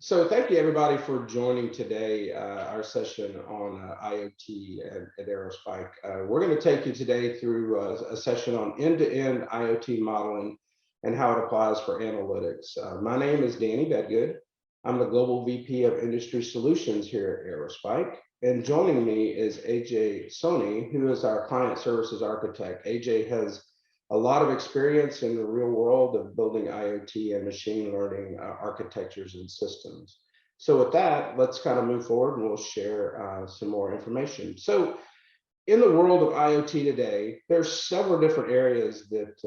So thank you everybody for joining today, our session on IoT at Aerospike. We're going to take you today through a session on end-to-end IoT modeling and how it applies for analytics. My name is Danny Bedgood. I'm the Global VP of Industry Solutions here at Aerospike. And joining me is Ajay Sony, who is our Client Services Architect. Ajay has a lot of experience in the real world of building IoT and machine learning architectures and systems. So with that, let's kind of move forward and we'll share some more information. So in the world of IoT today, there's several different areas that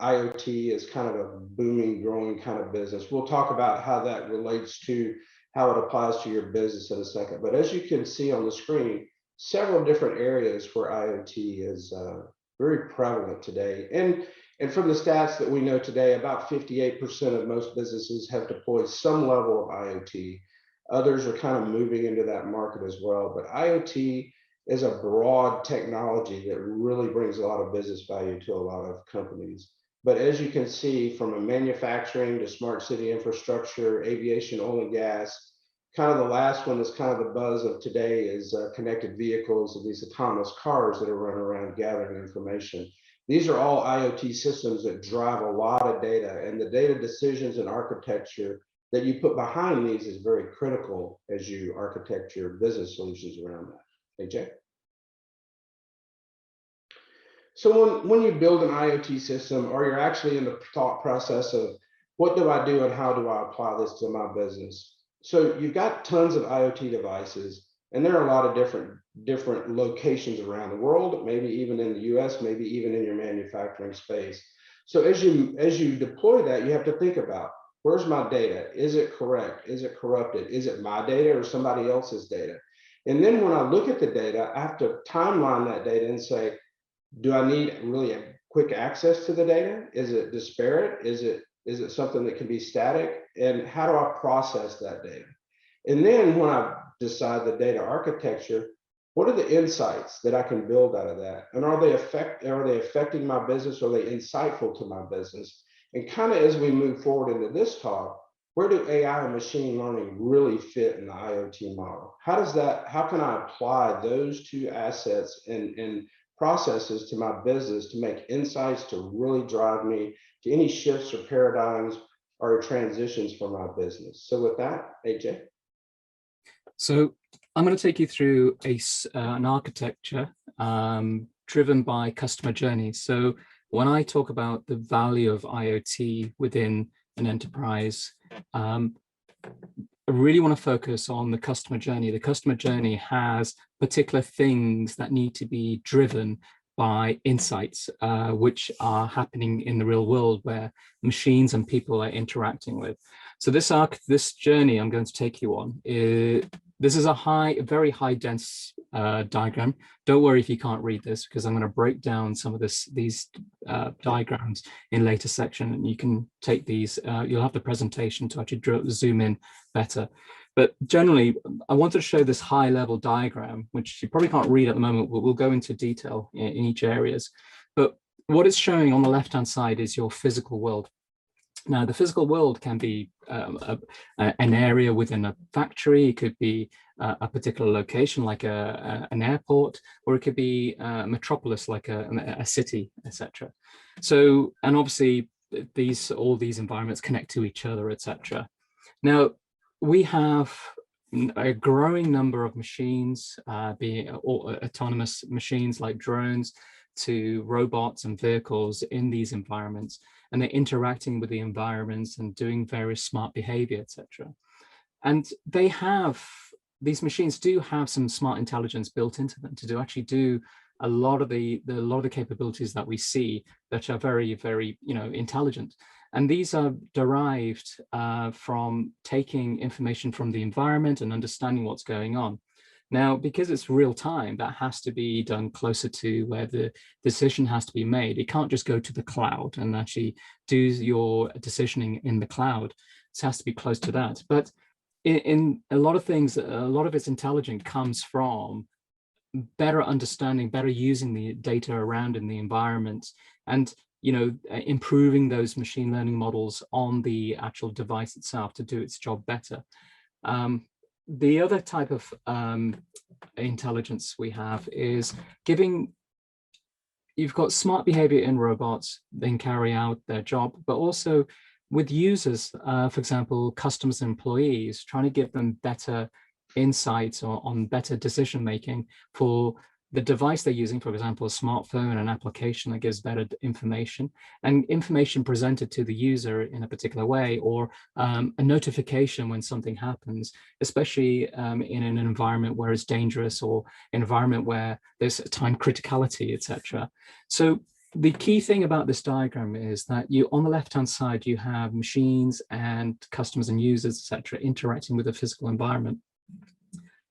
IoT is kind of a booming, growing kind of business. We'll talk about how that relates to how it applies to your business in a second. But as you can see on the screen, several different areas where IoT is very prevalent today. And from the stats that we know today, about 58% of most businesses have deployed some level of IoT. Others are kind of moving into that market as well. But IoT is a broad technology that really brings a lot of business value to a lot of companies. But as you can see, from a manufacturing to smart city infrastructure, aviation, oil and gas, kind of the last one that's kind of the buzz of today is connected vehicles and these autonomous cars that are running around gathering information. These are all IoT systems that drive a lot of data, and the data decisions and architecture that you put behind these is very critical as you architect your business solutions around that. Ajay? So when you build an IoT system, or you're actually in the thought process of what do I do and how do I apply this to my business? So you've got tons of IoT devices, and there are a lot of different locations around the world, maybe even in the US, maybe even in your manufacturing space. So as you deploy that, you have to think about, where's my data? Is it correct? Is it corrupted? Is it my data or somebody else's data? And then when I look at the data, I have to timeline that data and say, do I need really a quick access to the data? Is it disparate? Is it something that can be static? And how do I process that data? And then when I decide the data architecture, what are the insights that I can build out of that? And are they affecting my business? Are they insightful to my business? And kind of as we move forward into this talk, where do AI and machine learning really fit in the IoT model? How can I apply those two assets and processes to my business to make insights to really drive me to any shifts or paradigms or transitions for my business? So with that, Ajay. So I'm going to take you through an architecture driven by customer journeys. So when I talk about the value of IoT within an enterprise, I really want to focus on the customer journey. The customer journey has particular things that need to be driven by insights, which are happening in the real world where machines and people are interacting with. So this journey I'm going to take you on, this is a very high dense diagram. Don't worry if you can't read this, because I'm going to break down some of these diagrams in later section, and you can take these, you'll have the presentation to actually zoom in better. But generally, I wanted to show this high level diagram, which you probably can't read at the moment. We'll go into detail in each areas. But what it's showing on the left-hand side is your physical world. Now, the physical world can be an area within a factory. It could be a particular location like an airport, or it could be a metropolis like a city, etc. So, and obviously all these environments connect to each other, etc. Now, we have a growing number of machines, be it autonomous machines like drones, to robots and vehicles in these environments, and they're interacting with the environments and doing various smart behavior, etc. And these machines do have some smart intelligence built into them to actually do a lot of the capabilities that we see that are very, very, intelligent. And these are derived from taking information from the environment and understanding what's going on. Now, because it's real time, that has to be done closer to where the decision has to be made. It can't just go to the cloud and actually do your decisioning in the cloud. It has to be close to that. But in a lot of things, a lot of its intelligence comes from better understanding, better using the data around in the environment. And improving those machine learning models on the actual device itself to do its job better. The other type of intelligence we have is you've got smart behavior in robots, they can carry out their job, but also with users, for example, customers and employees, trying to give them better insights or on better decision making for the device they're using, for example, a smartphone, an application that gives better information and information presented to the user in a particular way, or a notification when something happens, especially in an environment where it's dangerous or an environment where there's time criticality, etc. So the key thing about this diagram is that on the left-hand side, you have machines and customers and users, etc., interacting with the physical environment.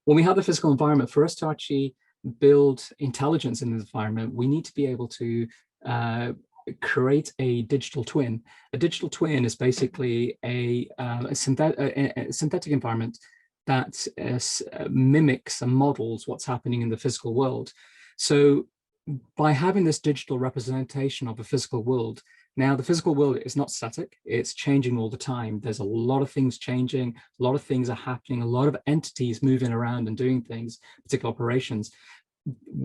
When we have the physical environment, for us to actually build intelligence in the environment, we need to be able to create a digital twin. A digital twin is basically a synthetic environment that mimics and models what's happening in the physical world. So by having this digital representation of a physical world, now the physical world is not static, it's changing all the time. There's a lot of things changing, a lot of things are happening, a lot of entities moving around and doing things, particular operations.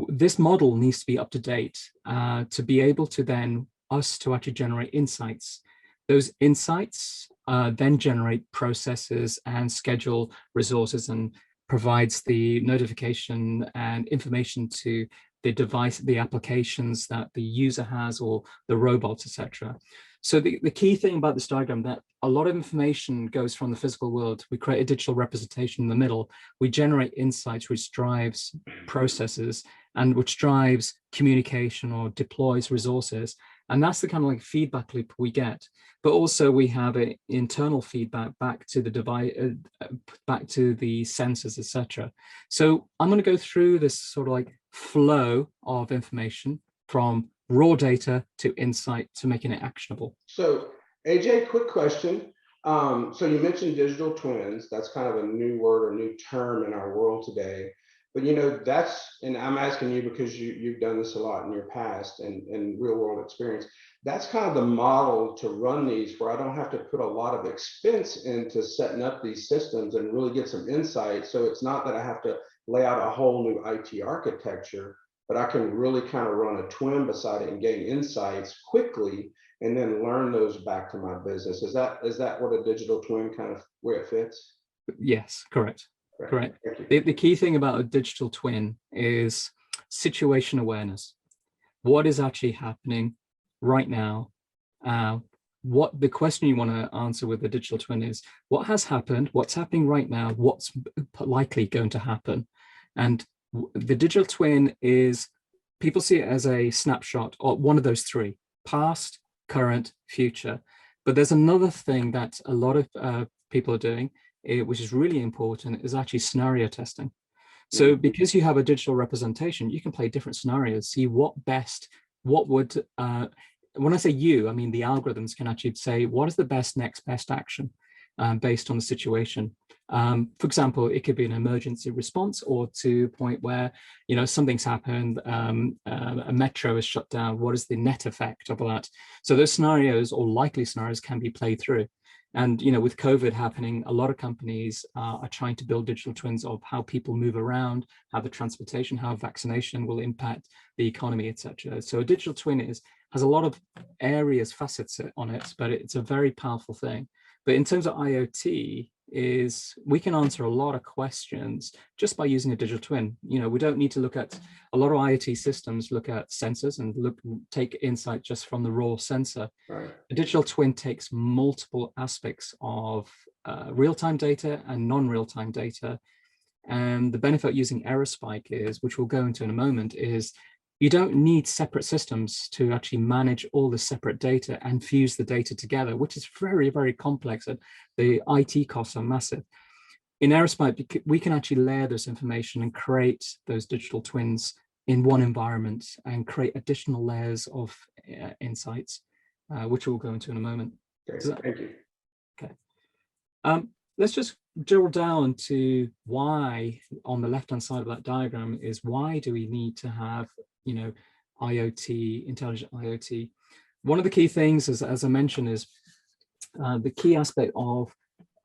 This model needs to be up to date to be able to then to actually generate insights. Those insights then generate processes and schedule resources and provides the notification and information to the device, the applications that the user has or the robots, etc. So the key thing about this diagram, that a lot of information goes from the physical world. We create a digital representation in the middle. We generate insights, which drives processes and which drives communication or deploys resources. And that's the kind of like feedback loop we get. But also we have an internal feedback back to the device, back to the sensors, etc. So I'm going to go through this sort of like flow of information from raw data to insight to making it actionable. So Ajay, quick question. So you mentioned digital twins. That's kind of a new word or new term in our world today. But and I'm asking you because you've done this a lot in your past and real world experience. That's kind of the model to run these, where I don't have to put a lot of expense into setting up these systems and really get some insight. So it's not that I have to lay out a whole new IT architecture, but I can really kind of run a twin beside it and gain insights quickly and then learn those back to my business. Is that what a digital twin kind of where it fits? Yes, correct. Correct. The key thing about a digital twin is situation awareness. What is actually happening right now? What the question you want to answer with the digital twin is, what has happened, what's happening right now, what's likely going to happen? And the digital twin is, people see it as a snapshot, or one of those three: past, current, future. But there's another thing that a lot of people are doing, which is really important, is actually scenario testing. So because you have a digital representation, you can play different scenarios, see what would, when I say you, I mean the algorithms can actually say, what is the next best action based on the situation. For example, it could be an emergency response, or to a point where, something's happened, a metro is shut down. What is the net effect of that? So those scenarios, or likely scenarios, can be played through. And, with COVID happening, a lot of companies are trying to build digital twins of how people move around, how the transportation, how vaccination will impact the economy, etc. So a digital twin has a lot of areas, facets on it, but it's a very powerful thing. But in terms of IoT, we can answer a lot of questions just by using a digital twin. We don't need to look at, a lot of IoT systems look at sensors and take insight just from the raw sensor. Right. A digital twin takes multiple aspects of real-time data and non-real-time data. And the benefit of using Aerospike is, which we'll go into in a moment, is you don't need separate systems to actually manage all the separate data and fuse the data together, which is very, very complex, and the IT costs are massive. In Aerospike, we can actually layer this information and create those digital twins in one environment and create additional layers of insights, which we'll go into in a moment. Thank you. Okay. Let's just drill down to why, on the left-hand side of that diagram, is why do we need to have, IoT, intelligent IoT? one of the key things, as I mentioned, is the key aspect of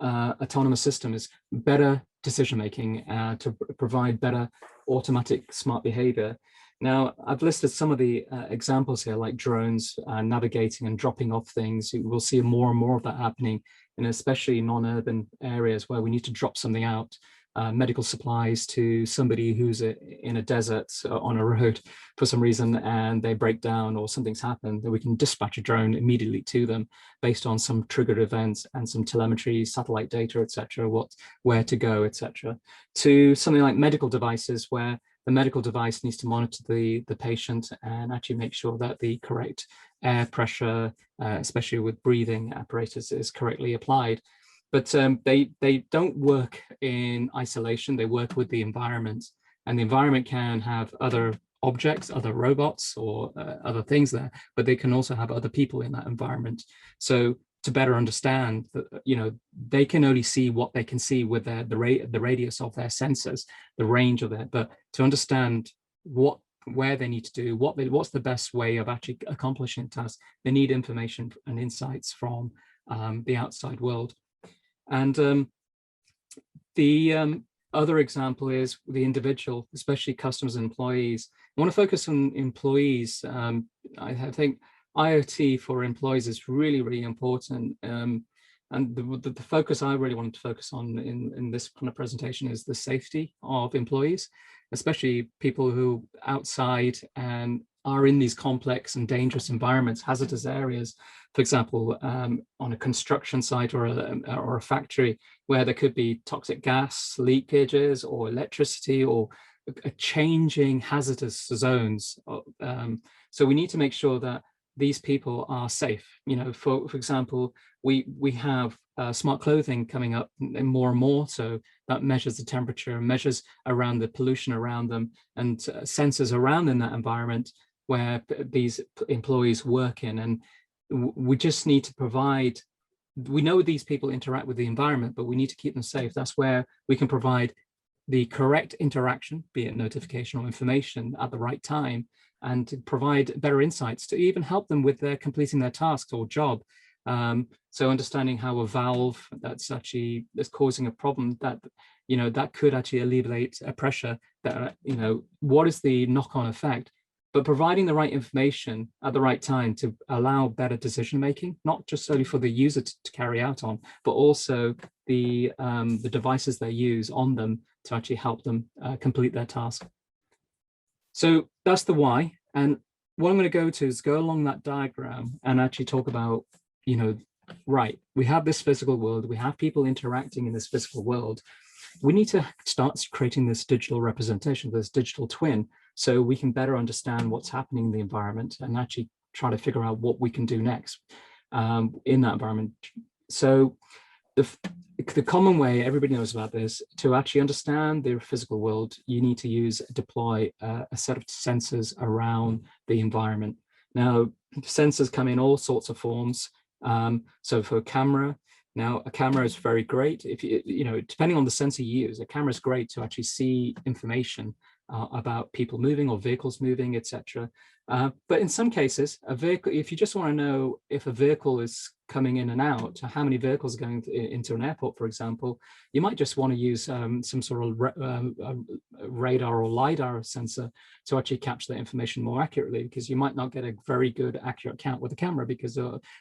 autonomous system is better decision making to provide better automatic smart behavior. Now, I've listed some of the examples here, like drones navigating and dropping off things. We'll see more and more of that happening, and especially non-urban areas where we need to drop something out, medical supplies to somebody who's in a desert on a road for some reason, and they break down or something's happened, that we can dispatch a drone immediately to them based on some triggered events and some telemetry, satellite data, etc., where to go, etc. To something like medical devices, where the medical device needs to monitor the patient and actually make sure that the correct air pressure, especially with breathing apparatus, is correctly applied. But they don't work in isolation. They work with the environment, and the environment can have other objects, other robots, or other things there, but they can also have other people in that environment. So to better understand that, they can only see what they can see with the radius of their sensors, the range of it. But to understand where they need to do, what's the best way of actually accomplishing tasks, they need information and insights from the outside world. And the other example is the individual, especially customers and employees. I want to focus on employees. I think IoT for employees is really, really important. And the focus I really wanted to focus on in this kind of presentation is the safety of employees, especially people who outside and are in these complex and dangerous environments, hazardous areas. For example, on a construction site or a factory where there could be toxic gas leakages or electricity or a changing hazardous zones. So we need to make sure that these people are safe. For example, we have smart clothing coming up and more, so that measures the temperature, measures around the pollution around them, and sensors around in that environment where these employees work in. And we just need to provide, we know these people interact with the environment, but we need to keep them safe. That's where we can provide the correct interaction, be it notification or information, at the right time, and to provide better insights to even help them with their completing their tasks or job. So understanding how a valve that's causing a problem, that could actually alleviate a pressure, that what is the knock-on effect, but providing the right information at the right time to allow better decision making, not just solely for the user to carry out on, but also the devices they use on them to actually help them complete their task. So that's the why. And what I'm going to go to is go along that diagram and actually talk about, right, we have this physical world, we have people interacting in this physical world. We need to start creating this digital representation, this digital twin, so we can better understand what's happening in the environment and actually try to figure out what we can do next in that environment. So the common way, everybody knows about this, to actually understand the physical world, you need to deploy a set of sensors around the environment. Now, sensors come in all sorts of forms. So for a camera, now a camera is very great. If depending on the sensor you use, a camera is great to actually see information about people moving or vehicles moving, etc. But in some cases, a vehicle, if you just want to know if a vehicle is coming in and out, how many vehicles are going into an airport, for example, you might just want to use some sort of radar or LiDAR sensor to actually capture that information more accurately, because you might not get a very good accurate count with the camera because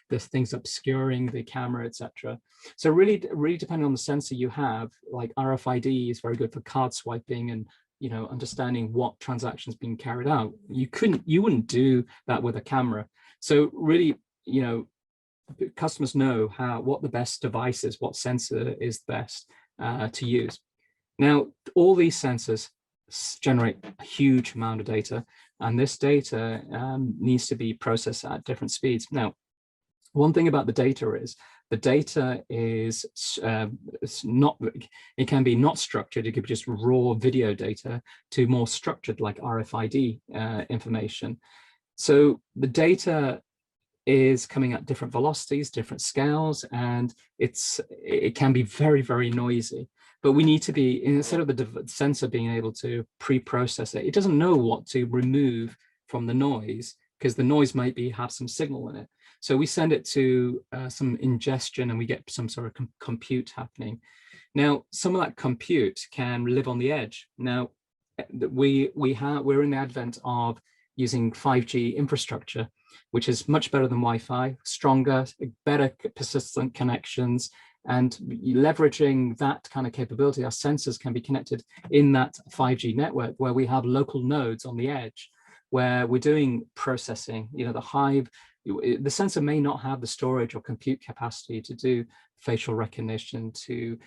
there's things obscuring the camera, etc. So really depending on the sensor you have, like RFID is very good for card swiping and understanding what transactions being carried out. You wouldn't do that with a camera. So really, customers know what the best device is, what sensor is best to use. Now, all these sensors generate a huge amount of data, and this data needs to be processed at different speeds. Now, one thing about the data is the data is it can be not structured. It could be just raw video data to more structured, like RFID information. So the data is coming at different velocities, different scales, and it can be very, very noisy. But we need to be, instead of the sensor being able to pre-process it, it doesn't know what to remove from the noise, because the noise might have some signal in it. So we send it to some ingestion and we get some sort of compute happening. Now, some of that compute can live on the edge. Now, we're in the advent of using 5G infrastructure, which is much better than Wi-Fi, stronger, better persistent connections, and leveraging that kind of capability. Our sensors can be connected in that 5G network where we have local nodes on the edge, where we're doing processing. You know, the sensor may not have the storage or compute capacity to do facial recognition, to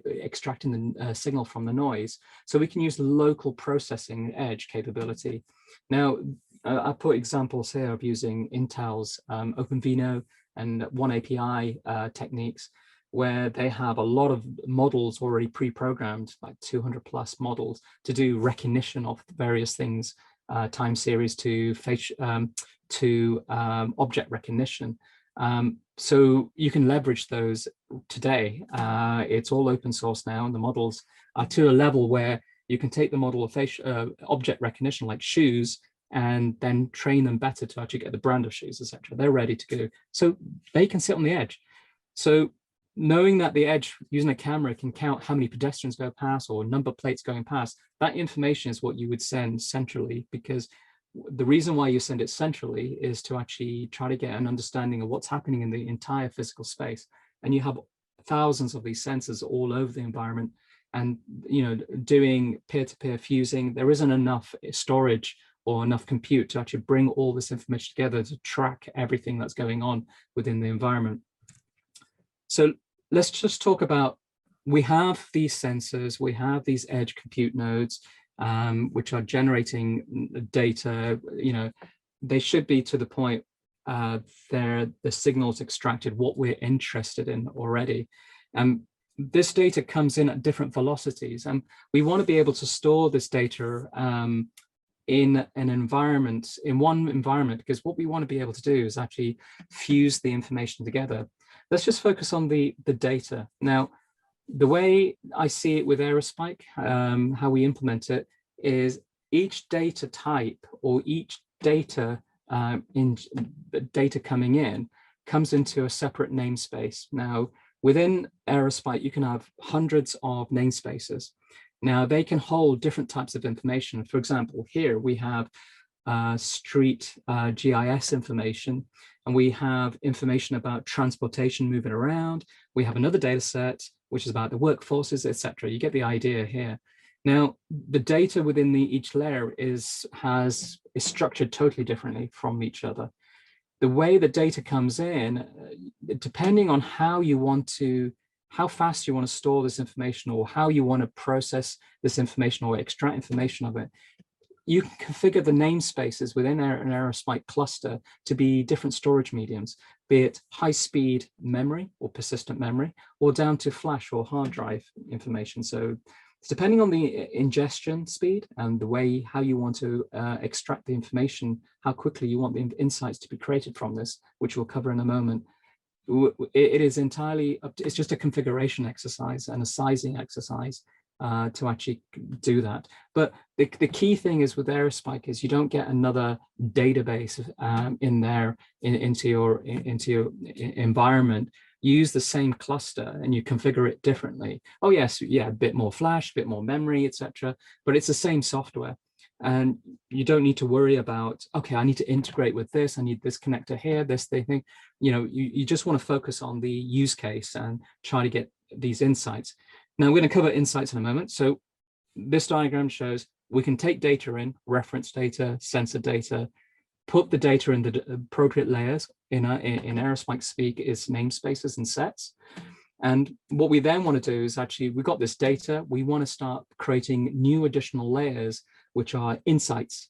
extracting the signal from the noise. So we can use local processing edge capability. Now, I put examples here of using Intel's OpenVINO and OneAPI techniques, where they have a lot of models already pre-programmed, like 200 plus models, to do recognition of various things, time series to object recognition. So you can leverage those today. It's all open source now, and the models are to a level where you can take the model of object recognition, like shoes, and then train them better to actually get the brand of shoes, etc. They're ready to go. So they can sit on the edge. So knowing that the edge, using a camera, can count how many pedestrians go past or number plates going past, that information is what you would send centrally, because the reason why you send it centrally is to actually try to get an understanding of what's happening in the entire physical space. And you have thousands of these sensors all over the environment, and doing peer-to-peer fusing, there isn't enough storage or enough compute to actually bring all this information together to track everything that's going on within the environment. So let's just talk about, we have these sensors, we have these edge compute nodes, which are generating data. They should be to the point the signals extracted what we're interested in already. This data comes in at different velocities, and we want to be able to store this data in one environment, because what we want to be able to do is actually fuse the information together. Let's just focus on the data. Now, the way I see it with Aerospike, how we implement it, is each data type or each data data coming in comes into a separate namespace. Now, within Aerospike, you can have hundreds of namespaces. Now, they can hold different types of information. For example, here we have street GIS information, and we have information about transportation moving around. We have another data set, which is about the workforces, etc. You get the idea here. Now, the data within each layer is structured totally differently from each other. The way the data comes in, depending on how fast you want to store this information, or how you want to process this information or extract information of it, you can configure the namespaces within an Aerospike cluster to be different storage mediums, be it high-speed memory or persistent memory, or down to flash or hard drive information. So depending on the ingestion speed and how you want to extract the information, how quickly you want the insights to be created from this, which we'll cover in a moment, it is entirely it's just a configuration exercise and a sizing exercise to actually do that. But the key thing is with Aerospike is you don't get another database in there into your environment. You use the same cluster and you configure it differently. Oh yes, yeah, a bit more flash, a bit more memory, etc. But it's the same software. And you don't need to worry about, okay, I need to integrate with this, I need this connector here, this thing. You just want to focus on the use case and try to get these insights. Now, we're going to cover insights in a moment. So this diagram shows we can take data in, reference data, sensor data, put the data in the appropriate layers. In Aerospike speak is namespaces and sets. And what we then want to do is actually, we've got this data, we want to start creating new additional layers, which are insights.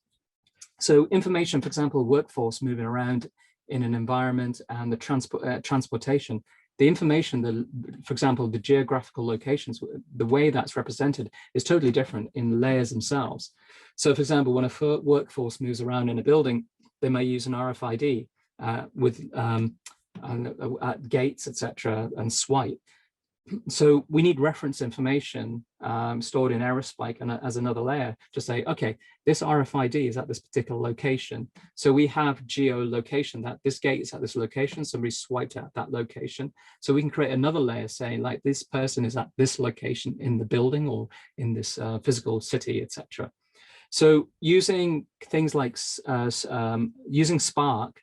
So information, for example, workforce moving around in an environment, and the transportation, the information, for example, the geographical locations, the way that's represented is totally different in the layers themselves. So for example, when a workforce moves around in a building, they may use an RFID with at gates, etc., and swipe. So we need reference information stored in Aerospike and as another layer to say, okay, this RFID is at this particular location. So we have geolocation, that this gate is at this location, somebody swiped at that location. So we can create another layer saying like this person is at this location in the building or in this physical city, etc. So using things like using Spark,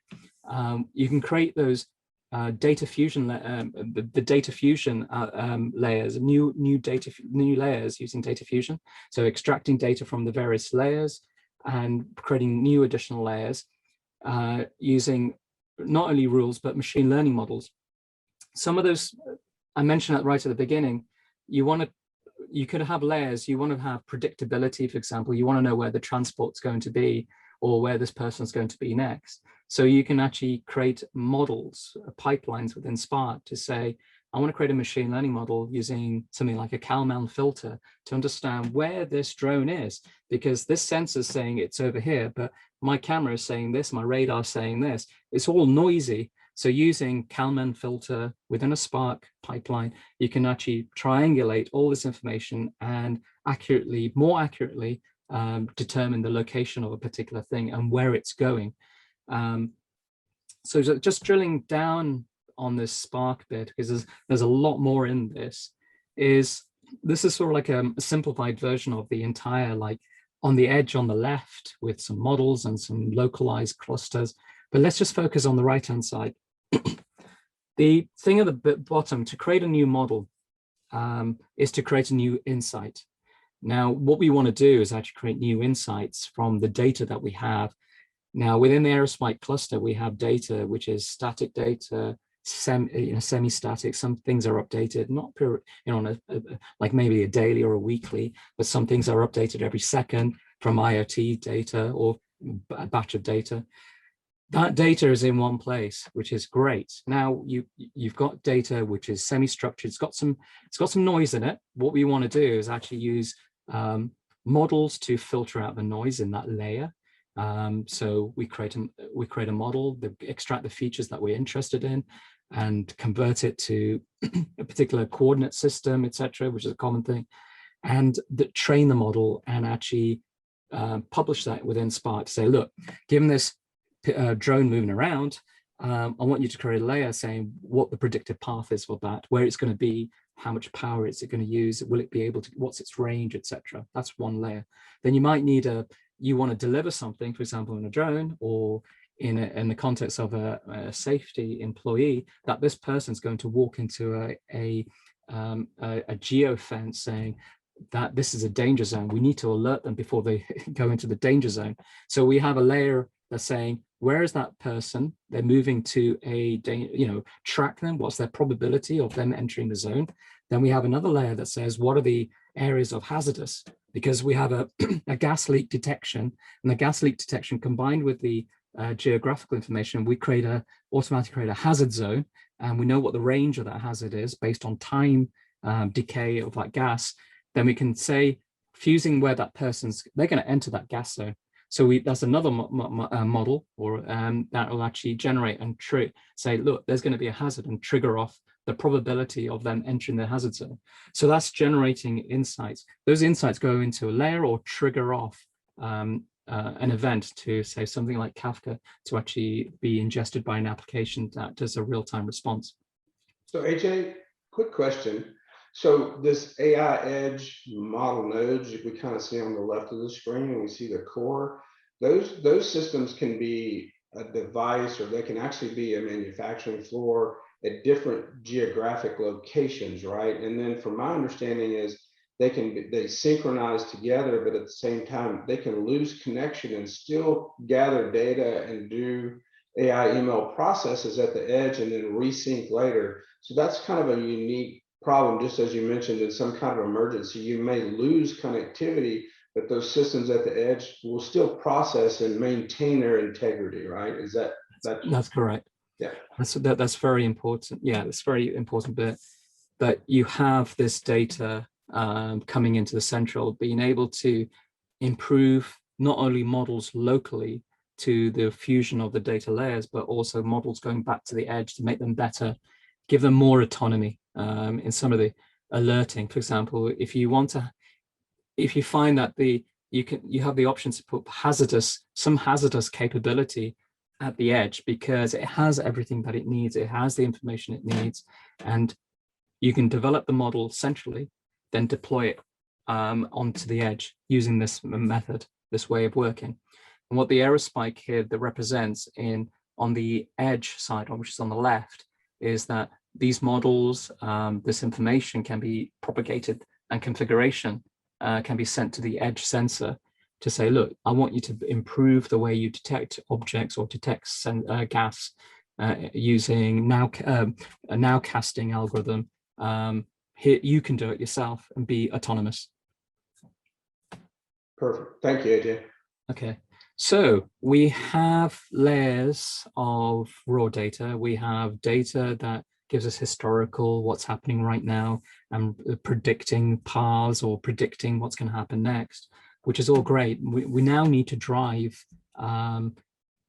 you can create those data fusion, the data fusion layers, new layers using data fusion. So extracting data from the various layers and creating new additional layers using not only rules but machine learning models. Some of those I mentioned that right at the beginning. You could have layers. You want to have predictability, for example. You want to know where the transport's going to be or where this person's going to be next. So you can actually create models, pipelines within Spark to say, I want to create a machine learning model using something like a Kalman filter to understand where this drone is, because this sensor is saying it's over here, but my camera is saying this, my radar is saying this. It's all noisy. So using Kalman filter within a Spark pipeline, you can actually triangulate all this information and more accurately, determine the location of a particular thing and where it's going. So just drilling down on this Spark bit, because there's a lot more in this, this is sort of like a simplified version of the entire, like on the edge on the left with some models and some localized clusters. But let's just focus on the right-hand side. The thing at the bottom, to create a new model, is to create a new insight. Now, what we want to do is actually create new insights from the data that we have. Now, within the Aerospike cluster, we have data which is static data, semi-static. Some things are updated, not pure, on like maybe a daily or a weekly, but some things are updated every second from IoT data or a batch of data. That data is in one place, which is great. Now you've got data which is semi-structured. It's got some noise in it. What we want to do is actually use models to filter out the noise in that layer. So we create a model, extract the features that we're interested in, and convert it to a particular coordinate system, etc., which is a common thing, and train the model and actually publish that within Spark to say, look, given this drone moving around, I want you to create a layer saying what the predicted path is for that, where it's going to be, how much power is it going to use, will it be able to, what's its range, etc. That's one layer. Then you might need you want to deliver something, for example, in a drone or in the context of a safety employee, that this person's going to walk into a geofence saying that this is a danger zone. We need to alert them before they go into the danger zone. So we have a layer that's saying, where is that person? They're moving to track them. What's their probability of them entering the zone? Then we have another layer that says, what are the areas of hazardous? Because we have a gas leak detection, and the gas leak detection combined with the geographical information, we automatically create a hazard zone, and we know what the range of that hazard is based on time decay of that gas. Then we can say, fusing where that they're going to enter that gas zone. So that's another model, or that will actually generate and say, look, there's going to be a hazard, and trigger off the probability of them entering the hazard zone. So that's generating insights. Those insights go into a layer or trigger off an event to say something like Kafka to actually be ingested by an application that does a real-time response. So AJ, quick question. So this AI edge model nodes, we kind of see on the left of the screen, and we see the core, those systems can be a device, or they can actually be a manufacturing floor at different geographic locations, right? And then from my understanding is they synchronize together, but at the same time, they can lose connection and still gather data and do AI ML processes at the edge and then resync later. So that's kind of a unique problem, just as you mentioned, in some kind of emergency, you may lose connectivity, but those systems at the edge will still process and maintain their integrity, right? Is that's correct? Yeah, that's very important. Yeah, that's very important bit, that you have this data coming into the central, being able to improve not only models locally to the fusion of the data layers, but also models going back to the edge to make them better, give them more autonomy. in some of the alerting. For example, if you find that you have the option to put some hazardous capability at the edge, because it has everything that it needs, it has the information it needs, and you can develop the model centrally, then deploy it onto the edge using this method, this way of working. And what the Aerospike here that represents on the edge side, which is on the left, is that these models, this information can be propagated, and configuration can be sent to the edge sensor to say, look, I want you to improve the way you detect objects or detect gas using a now casting algorithm. Here you can do it yourself and be autonomous. Perfect. Thank you, Ajay. Okay. So we have layers of raw data. We have data that gives us historical, what's happening right now, and predicting paths or predicting what's going to happen next, which is all great. We now need to drive,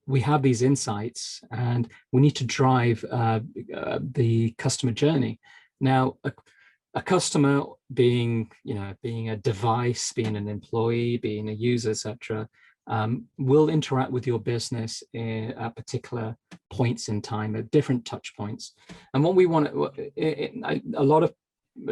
we have these insights, and we need to drive the customer journey. Now, a customer being a device, being an employee, being a user, etc., will interact with your business at particular points in time, at different touch points. And what we want, a lot of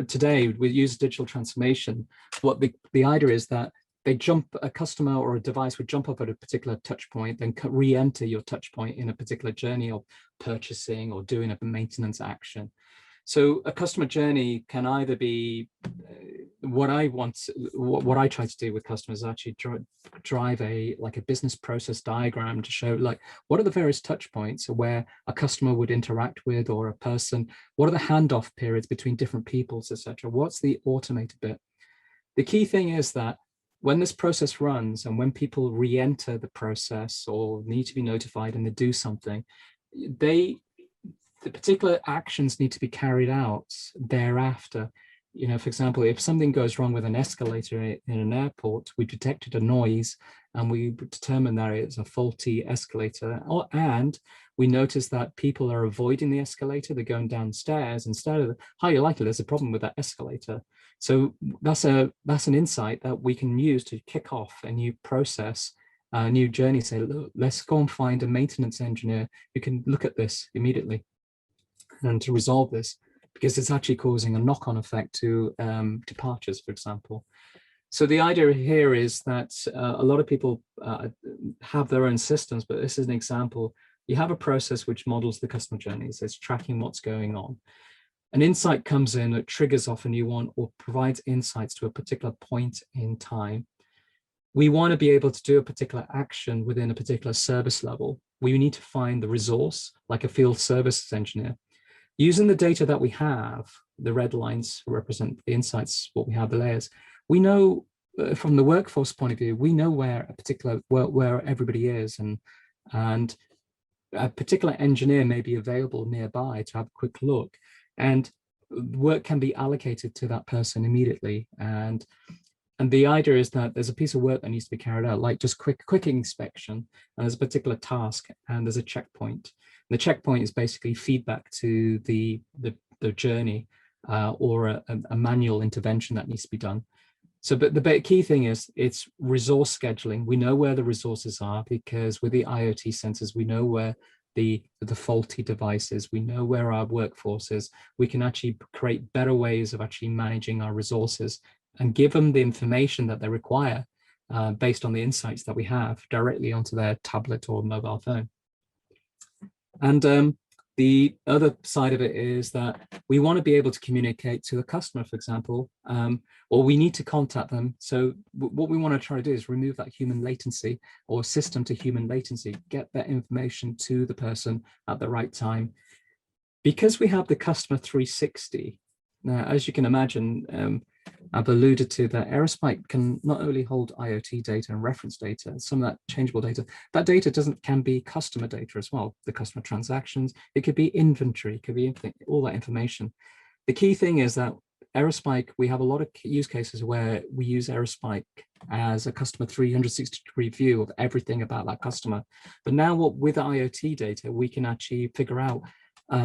today, we use digital transformation. What the idea is that a customer or a device would jump up at a particular touch point, then re-enter your touch point in a particular journey of purchasing or doing a maintenance action. So a customer journey can either be what I try to do with customers is actually drive a business process diagram to show what are the various touch points where a customer would interact with, or a person, what are the handoff periods between different peoples, etc. What's the automated bit? The key thing is that when this process runs and when people re-enter the process or need to be notified and they do something, the particular actions need to be carried out thereafter. For example, if something goes wrong with an escalator in an airport, we detected a noise and we determined that it's a faulty escalator, and we notice that people are avoiding the escalator, they're going downstairs instead of, highly likely there's a problem with that escalator. So that's an insight that we can use to kick off a new process, a new journey. Say, look, let's go and find a maintenance engineer who can look at this immediately and to resolve this, because it's actually causing a knock-on effect to departures, for example. So the idea here is that a lot of people have their own systems, but this is an example. You have a process which models the customer journeys. It's tracking what's going on. An insight comes in that triggers off a new one or provides insights to a particular point in time. We want to be able to do a particular action within a particular service level. We need to find the resource, like a field services engineer. Using the data that we have, the red lines represent the insights, what we have, the layers. We know from the workforce point of view, we know where everybody is, and a particular engineer may be available nearby to have a quick look, and work can be allocated to that person immediately. And the idea is that there's a piece of work that needs to be carried out, like just quick inspection, and there's a particular task, and there's a checkpoint. The checkpoint is basically feedback to the journey or a manual intervention that needs to be done. So, but the key thing is it's resource scheduling. We know where the resources are, because with the IoT sensors, we know where the faulty devices, we know where our workforce is. We can actually create better ways of actually managing our resources and give them the information that they require based on the insights that we have directly onto their tablet or mobile phone. And the other side of it is that we want to be able to communicate to a customer, for example, or we need to contact them. So what we want to try to do is remove that human latency, or system to human latency, get that information to the person at the right time. Because we have the customer 360, now, as you can imagine, I've alluded to that Aerospike can not only hold IoT data and reference data, some of that changeable data, that data can be customer data as well, the customer transactions, it could be inventory, it could be all that information. The key thing is that Aerospike, we have a lot of use cases where we use Aerospike as a customer 360-degree view of everything about that customer. But now with IoT data, we can actually figure out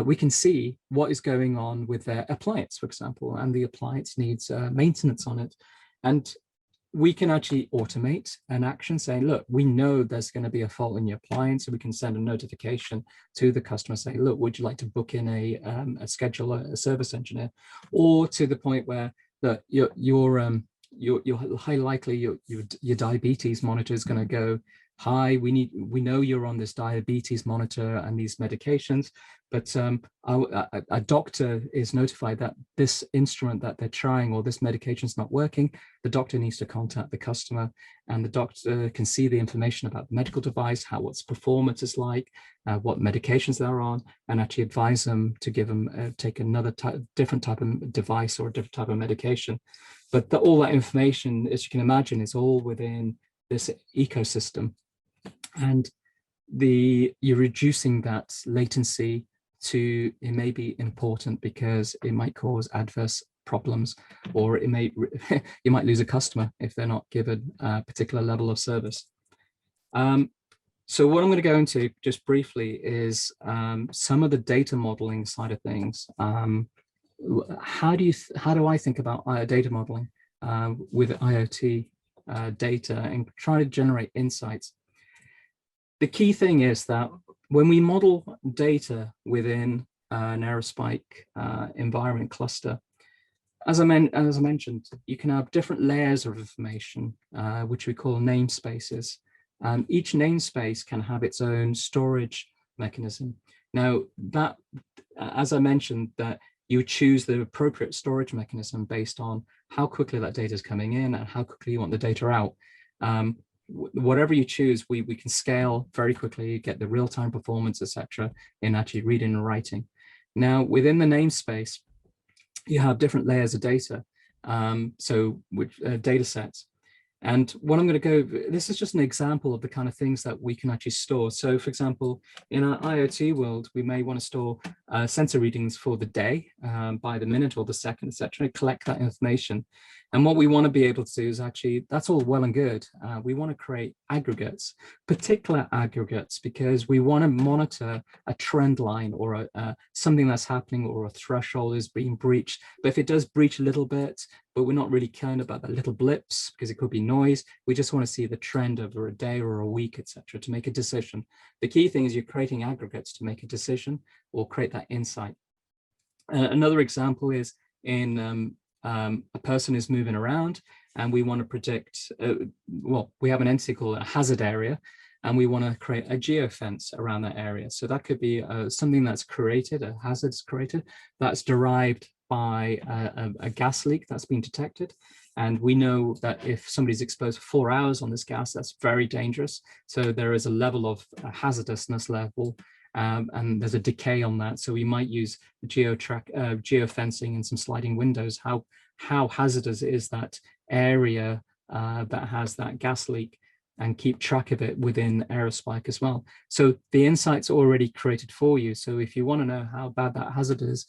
we can see what is going on with their appliance, for example, and the appliance needs maintenance on it. And we can actually automate an action saying, look, we know there's going to be a fault in your appliance, so we can send a notification to the customer saying, look, would you like to book in a scheduler, a service engineer? Or to the point where you're high likely your diabetes monitor is going to go, hi, we know you're on this diabetes monitor and these medications, but a doctor is notified that this instrument that they're trying or this medication is not working. The doctor needs to contact the customer, and the doctor can see the information about the medical device, how its performance is like, what medications they're on, and actually advise them to give them take another different type of device or a different type of medication. But all that information, as you can imagine, is all within this ecosystem. And you're reducing that latency to, it may be important because it might cause adverse problems, or it may you might lose a customer if they're not given a particular level of service. So what I'm going to go into just briefly is some of the data modeling side of things. How do I think about data modeling with IoT data and try to generate insights? The key thing is that when we model data within an Aerospike environment cluster, as I mentioned, you can have different layers of information, which we call namespaces. And each namespace can have its own storage mechanism. Now, that, as I mentioned, that you choose the appropriate storage mechanism based on how quickly that data is coming in and how quickly you want the data out. Whatever you choose, we can scale very quickly, get the real-time performance, etc., in actually reading and writing. Now, within the namespace, you have different layers of data, so with data sets. And what I'm going to go, this is just an example of the kind of things that we can actually store. So, for example, in our IoT world, we may want to store sensor readings for the day, by the minute or the second, etc., collect that information. And what we want to be able to do is actually, that's all well and good. We want to create aggregates, particular aggregates, because we want to monitor a trend line or something that's happening, or a threshold is being breached. But if it does breach a little bit, but we're not really concerned about the little blips because it could be noise, we just want to see the trend over a day or a week, etc., to make a decision. The key thing is you're creating aggregates to make a decision or create that insight. Another example is in a person is moving around and we want to predict, well, we have an entity called a hazard area, and we want to create a geofence around that area. So that could be something that's created, a hazard's created, that's derived by a gas leak that's been detected. And we know that if somebody's exposed for 4 hours on this gas, that's very dangerous. So there is a level of hazardousness level, and there's a decay on that. So we might use geofencing and some sliding windows, how hazardous is that area that has that gas leak, and keep track of it within Aerospike as well. So the insight's already created for you. So if you want to know how bad that hazard is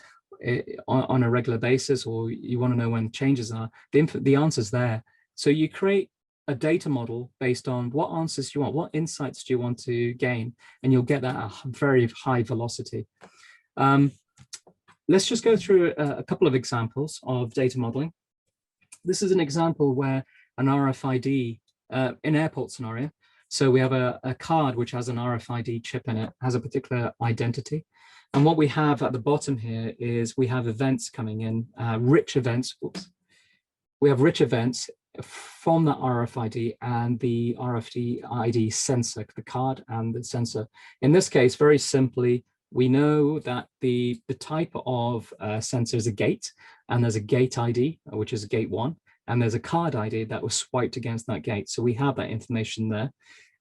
on a regular basis, or you want to know when changes are, the answer's there. So you create a data model based on what answers you want, what insights do you want to gain, and you'll get that at a very high velocity. Let's just go through a couple of examples of data modeling. This is an example where an RFID, in airport scenario, so we have a card which has an RFID chip in it, has a particular identity. And what we have at the bottom here is we have events coming in, rich events. Oops. We have rich events from the RFID and the RFID sensor, the card and the sensor. In this case, very simply, we know that the type of sensor is a gate, and there's a gate ID, which is a gate 1, and there's a card ID that was swiped against that gate. So we have that information there.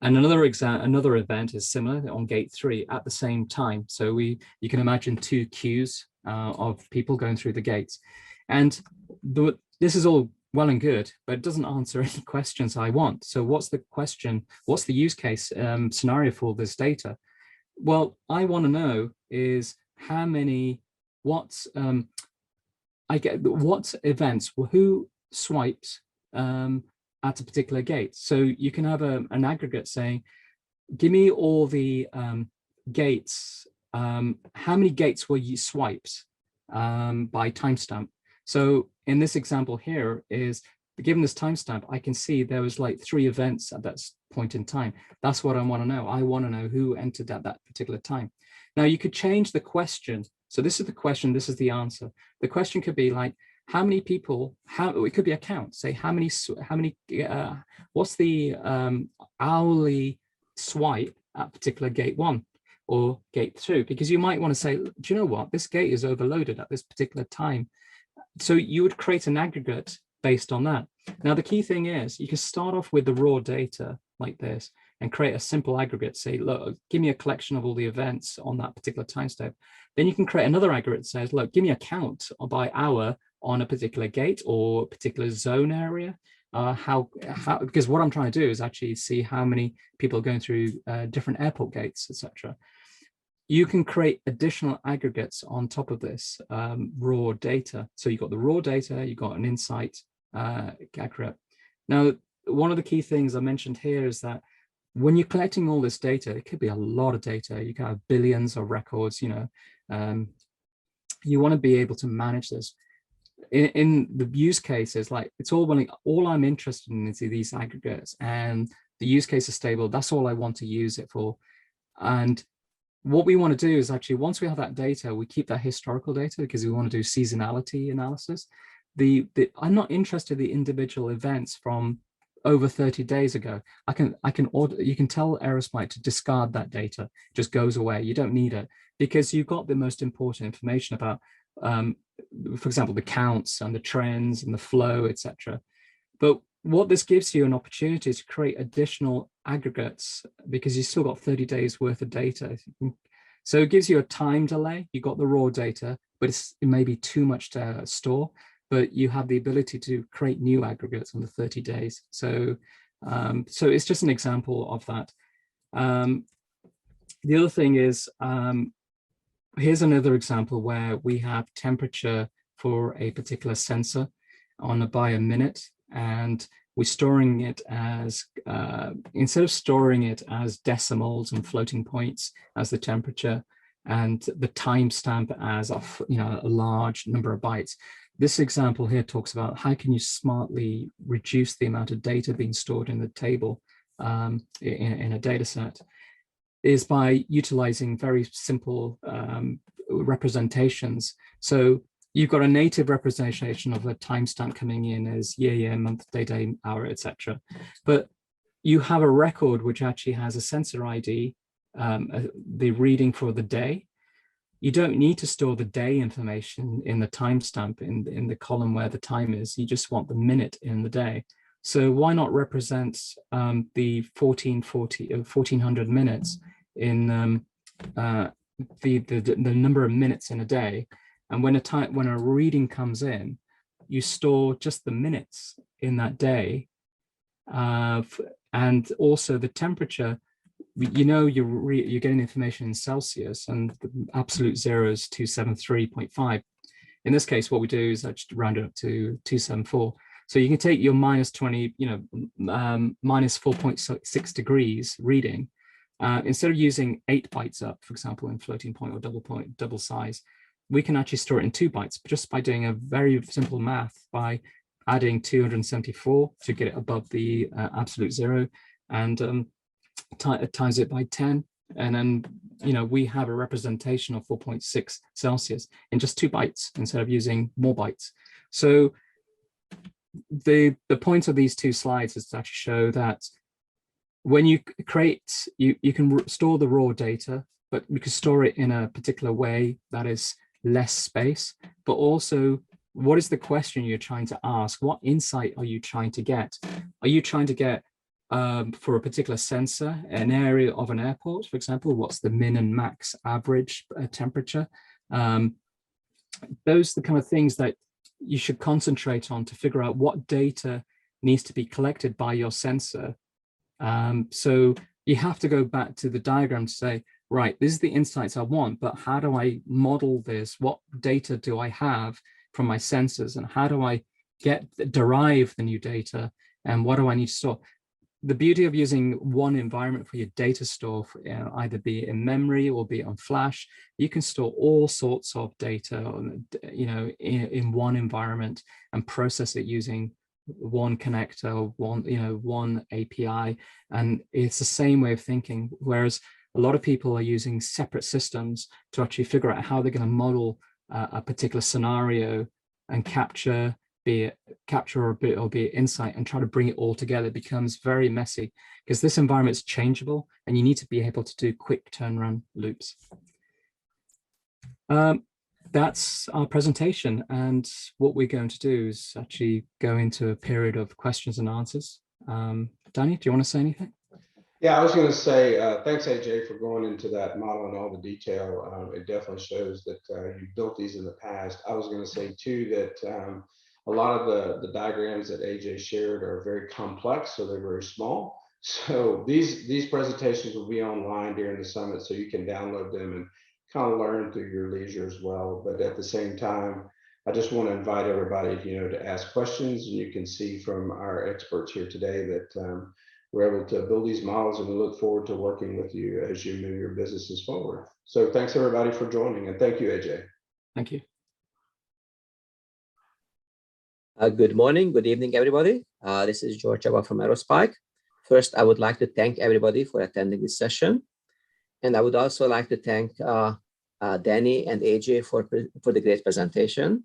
And another event is similar on gate 3 at the same time. So you can imagine 2 queues of people going through the gates. And this is all well and good, but it doesn't answer any questions I want. So what's the question? What's the use case scenario for this data? Well, I want to know is how many, what events, who swiped at a particular gate. So you can have an aggregate saying, give me all the gates how many gates were you swiped by timestamp. So in this example here is, given this timestamp, I can see there was like 3 events at that point in time. That's what I want to know. I want to know who entered at that particular time. Now you could change the question. So this is the question, this is the answer. The question could be like, how many people, it could be a count, say what's the hourly swipe at particular gate 1 or gate 2, because you might want to say, do you know what, this gate is overloaded at this particular time. So you would create an aggregate based on that. Now, the key thing is you can start off with the raw data like this and create a simple aggregate, say, look, give me a collection of all the events on that particular time step. Then you can create another aggregate that says, look, give me a count by hour on a particular gate or a particular zone area. Because what I'm trying to do is actually see how many people are going through different airport gates, etc. You can create additional aggregates on top of this raw data. So you've got the raw data, you've got an insight aggregate. Now, one of the key things I mentioned here is that when you're collecting all this data, it could be a lot of data. You can have billions of records, you want to be able to manage this. In the use cases, like it's all I'm interested in is these aggregates, and the use case is stable. That's all I want to use it for. And what we want to do is actually, once we have that data, we keep that historical data because we want to do seasonality analysis. I'm not interested in the individual events from over 30 days ago. You can tell Aerospike to discard that data. It just goes away. You don't need it because you've got the most important information about, for example, the counts and the trends and the flow, etc. But what this gives you an opportunity is to create additional aggregates because you've still got 30 days worth of data. So it gives you a time delay. You got the raw data, but it may be too much to store, but you have the ability to create new aggregates on the 30 days. So, so it's just an example of that. The other thing is, here's another example where we have temperature for a particular sensor by a minute, and we're storing it as, instead of storing it as decimals and floating points as the temperature and the timestamp as a large number of bytes. This example here talks about how can you smartly reduce the amount of data being stored in the table in a data set, is by utilizing very simple representations. So you've got a native representation of a timestamp coming in as year, month, day, hour, etc. But you have a record which actually has a sensor ID, the reading for the day. You don't need to store the day information in the timestamp in the column where the time is. You just want the minute in the day. So why not represent the 1400 minutes in the number of minutes in a day? And when a reading comes in, you store just the minutes in that day, and also the temperature. You're getting information in Celsius, and the absolute zero is 273.5. In this case, what we do is I just round it up to 274. So you can take your minus 20, minus 4.6 degrees reading. Instead of using 8 bytes up, for example, in floating point or double size, we can actually store it in 2 bytes just by doing a very simple math by adding 274 to get it above the absolute zero, and times it by 10. And then, we have a representation of 4.6 Celsius in just 2 bytes instead of using more bytes. So the point of these 2 slides is to actually show that when you create, you can store the raw data, but you can store it in a particular way that is less space, but also what is the question you're trying to ask? What insight are you trying to get? Are you trying to get, for a particular sensor, an area of an airport, for example, what's the min and max average temperature? Those are the kind of things that you should concentrate on to figure out what data needs to be collected by your sensor. So you have to go back to the diagram to say, right, this is the insights I want, but how do I model this? What data do I have from my sensors, and how do I derive the new data, and what do I need to store? the beauty of using one environment for your data store, either be it in memory or be it on flash, you can store all sorts of data, in one environment and process it using one connector, one API. And it's the same way of thinking. Whereas a lot of people are using separate systems to actually figure out how they're going to model a particular scenario and capture or be it insight and try to bring it all together. It becomes very messy because this environment is changeable and you need to be able to do quick turnaround loops. That's our presentation, and what we're going to do is actually go into a period of questions and answers. Danny, do you want to say anything? Yeah, I was going to say, thanks, Ajay, for going into that model and all the detail. It definitely shows that you built these in the past. I was going to say, too, that a lot of the diagrams that Ajay shared are very complex, so they're very small. So these presentations will be online during the summit, so you can download them and kind of learn through your leisure as well. But at the same time, I just want to invite everybody, to ask questions. And you can see from our experts here today that we're able to build these models, and we look forward to working with you as you move your businesses forward. So thanks everybody for joining, and thank you, Ajay. Thank you. Good morning, good evening, everybody. This is George from Aerospike. First, I would like to thank everybody for attending this session. And I would also like to thank Danny and Ajay for the great presentation.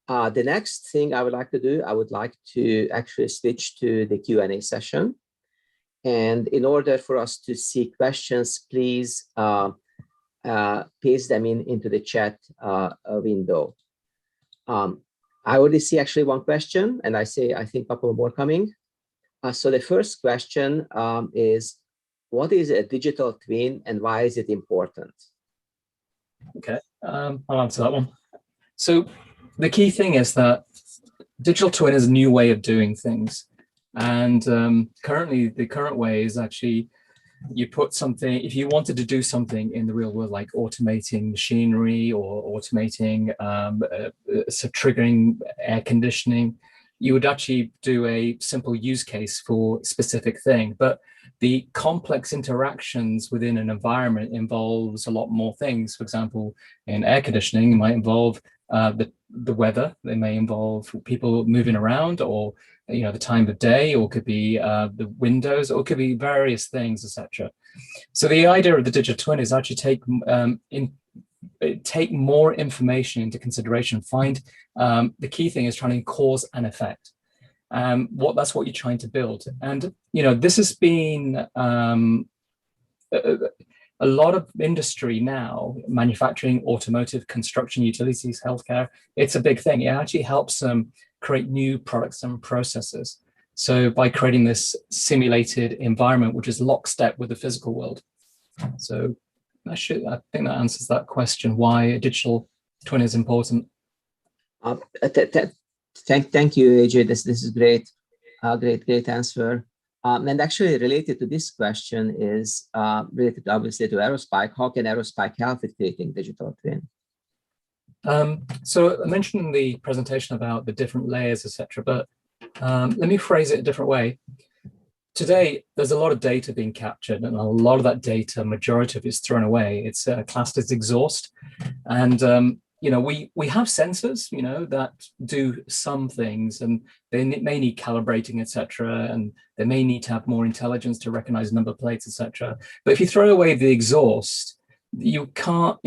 The next thing I would like to do, I would like to actually switch to the Q&A session. And in order for us to see questions, please paste them into the chat window. I already see actually one question, and I think a couple more coming. So the first question is, what is a digital twin and why is it important? Okay, I'll answer that one. So the key thing is that digital twin is a new way of doing things. And currently, the current way is actually you put something, if you wanted to do something in the real world, like automating machinery or automating, triggering air conditioning, you would actually do a simple use case for a specific thing. But the complex interactions within an environment involves a lot more things. For example, in air conditioning, it might involve the weather. They may involve people moving around, or the time of day, or could be the windows, or could be various things, etc. So the idea of the digital twin is actually take more information into consideration. Find the key thing is trying to cause and effect. That's what you're trying to build. And this has been a lot of industry now, manufacturing, automotive, construction, utilities, healthcare. It's a big thing. It actually helps them create new products and processes. So by creating this simulated environment, which is lockstep with the physical world. So I think that answers that question, why a digital twin is important. Thank you, Ajay. This is great. Great answer. And actually related to this question is related obviously to Aerospike. How can Aerospike help with creating digital twin? So I mentioned in the presentation about the different layers, etc. But let me phrase it a different way. Today, there's a lot of data being captured, and a lot of that data, majority of it is thrown away. It's classed as exhaust. And we have sensors, that do some things, and they may need calibrating, etc. And they may need to have more intelligence to recognize number plates, etc. But if you throw away the exhaust, you can't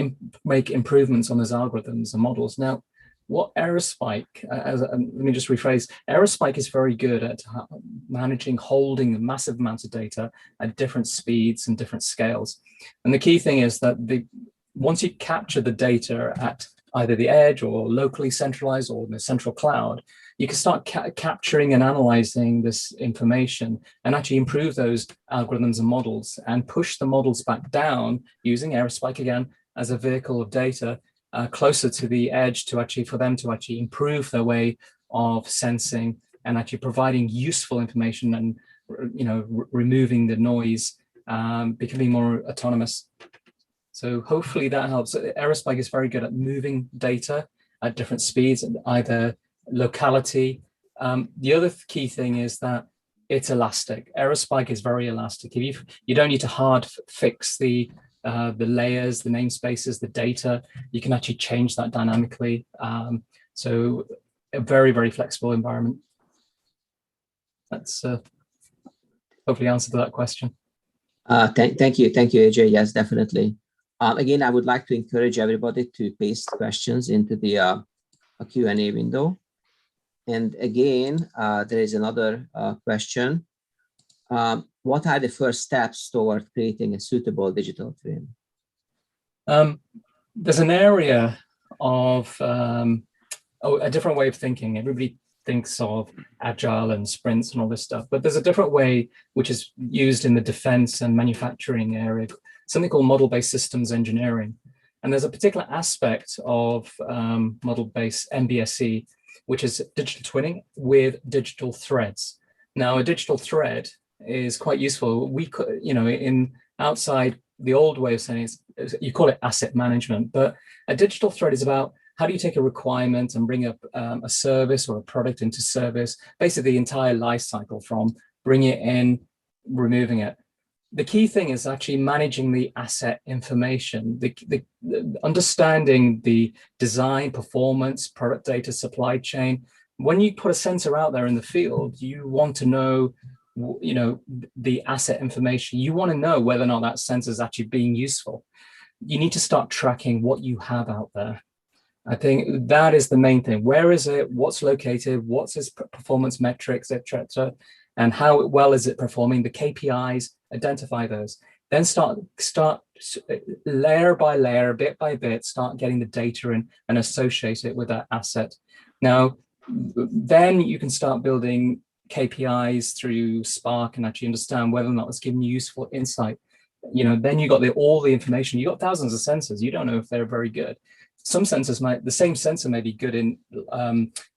make improvements on those algorithms and models. Now, what Aerospike, let me just rephrase, Aerospike is very good at holding massive amounts of data at different speeds and different scales. And the key thing is that once you capture the data at either the edge or locally centralized or in the central cloud, you can start capturing and analyzing this information and actually improve those algorithms and models and push the models back down using Aerospike again as a vehicle of data closer to the edge for them to actually improve their way of sensing and actually providing useful information and removing the noise, becoming more autonomous. So hopefully that helps. Aerospike is very good at moving data at different speeds, and either locality. The other key thing is that it's elastic. Aerospike is very elastic. If you don't need to hard fix the layers, the namespaces, the data, you can actually change that dynamically. So a very, very flexible environment. That's hopefully answered that question. Thank you, Ajay. Yes, definitely. Again, I would like to encourage everybody to paste questions into the Q&A window. And again, there is another question. What are the first steps toward creating a suitable digital twin? There's an area of a different way of thinking. Everybody thinks of agile and sprints and all this stuff, but there's a different way which is used in the defense and manufacturing area, something called model-based systems engineering. And there's a particular aspect of model-based MBSE, which is digital twinning with digital threads. Now, a digital thread is quite useful. We could, in outside the old way of saying it, you call it asset management, but a digital thread is about how do you take a requirement and bring up a service or a product into service, basically the entire life cycle from bringing it in, removing it. The key thing is actually managing the asset information, the understanding the design, performance, product data, supply chain. When you put a sensor out there in the field, you want to know, the asset information. You want to know whether or not that sensor is actually being useful. You need to start tracking what you have out there. I think that is the main thing. Where is it? What's located? What's its performance metrics, etc., and how well is it performing? The KPIs, identify those. Then start layer by layer, bit by bit, start getting the data in and associate it with that asset. Now, then you can start building KPIs through Spark and actually understand whether or not it's giving you useful insight. Then you got all the information. You got thousands of sensors. You don't know if they're very good. Some sensors the same sensor may be good in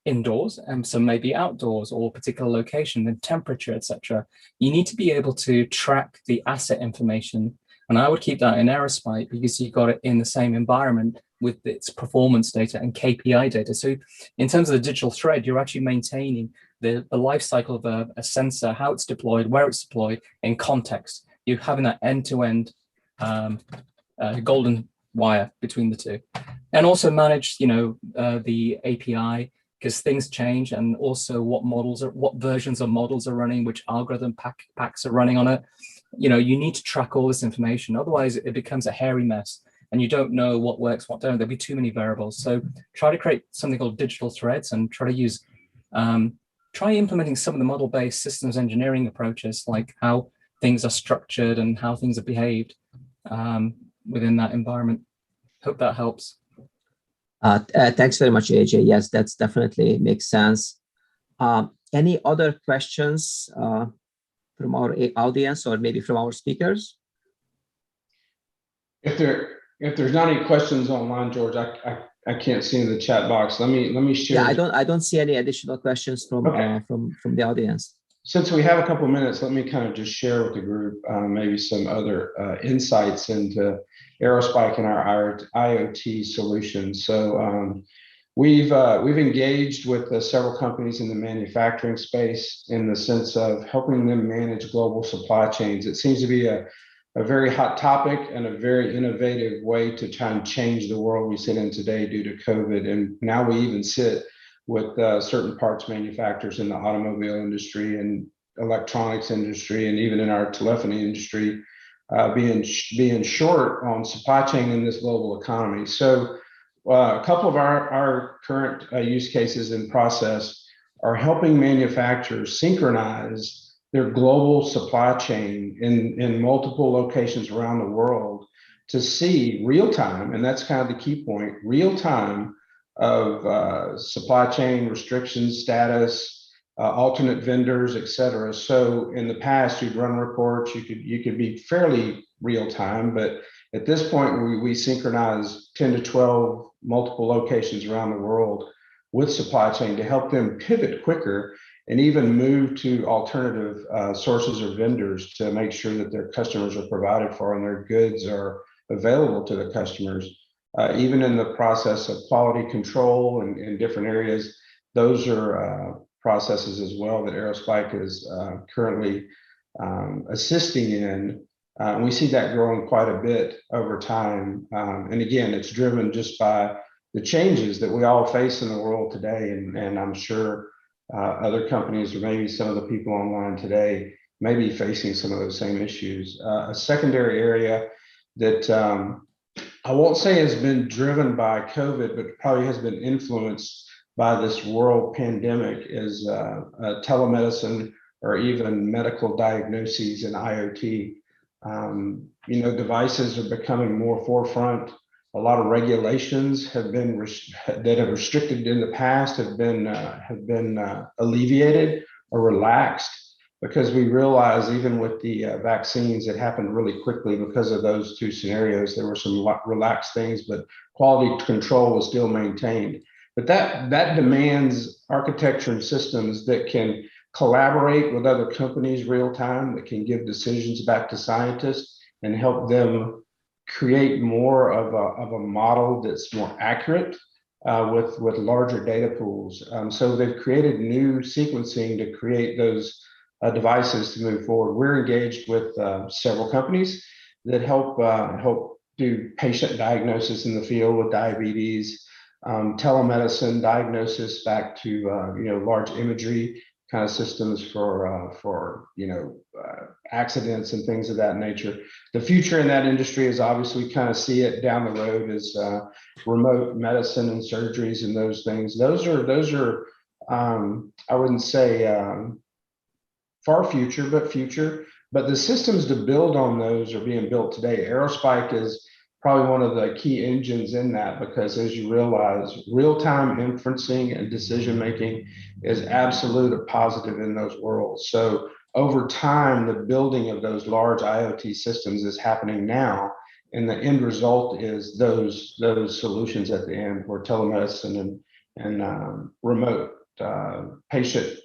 indoors, and some may be outdoors or particular location, the temperature, etc. You need to be able to track the asset information, and I would keep that in Aerospike because you got it in the same environment with its performance data and KPI data. So in terms of the digital thread, you're actually maintaining the life cycle of a sensor, how it's deployed, where it's deployed in context. You're having that end-to-end golden wire between the two, and also manage the API, because things change, and also what versions of models are running, which algorithm packs are running on it. You need to track all this information, otherwise it becomes a hairy mess and you don't know what works, what don't. There'll be too many variables. So try to create something called digital threads and try to use try implementing some of the model-based systems engineering approaches, like how things are structured and how things are behaved within that environment. Hope that helps. Thanks very much, Ajay. Yes, that's definitely makes sense. Any other questions from our audience or maybe from our speakers? If there's not any questions online, George, I can't see in the chat box. Let me share. Yeah, I don't see any additional questions from from the audience. Since we have a couple of minutes, let me kind of just share with the group maybe some other insights into Aerospike and our IoT solutions. So we've engaged with several companies in the manufacturing space in the sense of helping them manage global supply chains. It seems to be a very hot topic and a very innovative way to try and change the world we sit in today due to COVID. And now we even sit with certain parts manufacturers in the automobile industry and electronics industry, and even in our telephony industry, being short on supply chain in this global economy. So a couple of our current use cases in process are helping manufacturers synchronize their global supply chain in multiple locations around the world to see real time, and that's kind of the key point, real time of supply chain restrictions, status, alternate vendors, et cetera. So in the past, you'd run reports, you could be fairly real time, but at this point, we synchronize 10 to 12 multiple locations around the world with supply chain to help them pivot quicker and even move to alternative sources or vendors to make sure that their customers are provided for and their goods are available to the customers. Even in the process of quality control and in different areas, those are processes as well that Aerospike is currently assisting in. We see that growing quite a bit over time. And again, it's driven just by the changes that we all face in the world today. And I'm sure other companies, or maybe some of the people online today, may be facing some of those same issues. A secondary area that I won't say has been driven by COVID, but probably has been influenced by this world pandemic is telemedicine, or even medical diagnoses and IoT. Devices are becoming more forefront. A lot of regulations have been that have restricted in the past have been alleviated or relaxed, because we realize even with the vaccines, it happened really quickly because of those two scenarios. There were some relaxed things, but quality control was still maintained. But that demands architecture and systems that can collaborate with other companies real time, that can give decisions back to scientists and help them create more of a model that's more accurate with larger data pools. So they've created new sequencing to create those devices to move forward. We're engaged with several companies that help do patient diagnosis in the field with diabetes, telemedicine diagnosis back to large imagery kind of systems for accidents and things of that nature. The future in that industry is obviously, we kind of see it down the road, is remote medicine and surgeries and those things. Those are I wouldn't say far future, but future. But the systems to build on those are being built today. Aerospike is probably one of the key engines in that, because as you realize, real-time inferencing and decision-making is absolute a positive in those worlds. So over time, the building of those large IoT systems is happening now. And the end result is those solutions at the end, where telemedicine and remote patient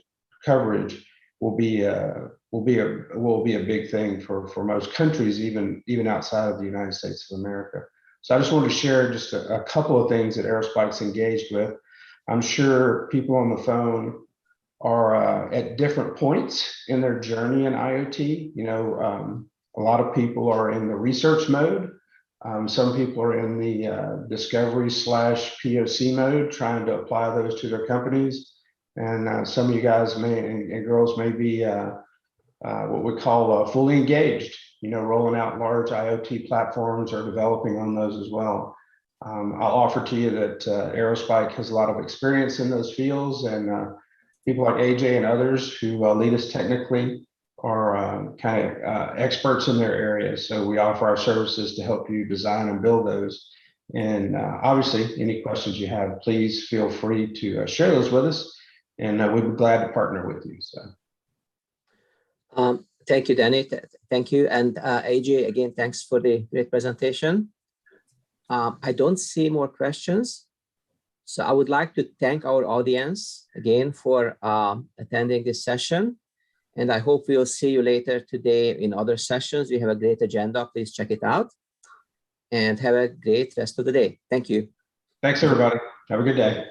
coverage will be a big thing for most countries, even outside of the United States of America. So I just wanted to share just a couple of things that Aerospike's engaged with. I'm sure people on the phone are at different points in their journey in IoT. A lot of people are in the research mode. Some people are in the discovery / POC mode, trying to apply those to their companies. And some of you guys and girls may be what we call fully engaged, rolling out large IoT platforms or developing on those as well. I'll offer to you that Aerospike has a lot of experience in those fields, and people like Ajay and others who lead us technically are kind of experts in their areas. So we offer our services to help you design and build those. And obviously, any questions you have, please feel free to share those with us, and we'd be glad to partner with you. So. Thank you, Danny. Thank you. And Ajay, again, thanks for the great presentation. I don't see more questions. So I would like to thank our audience again for attending this session. And I hope we'll see you later today in other sessions. We have a great agenda. Please check it out. And have a great rest of the day. Thank you. Thanks, everybody. Have a good day.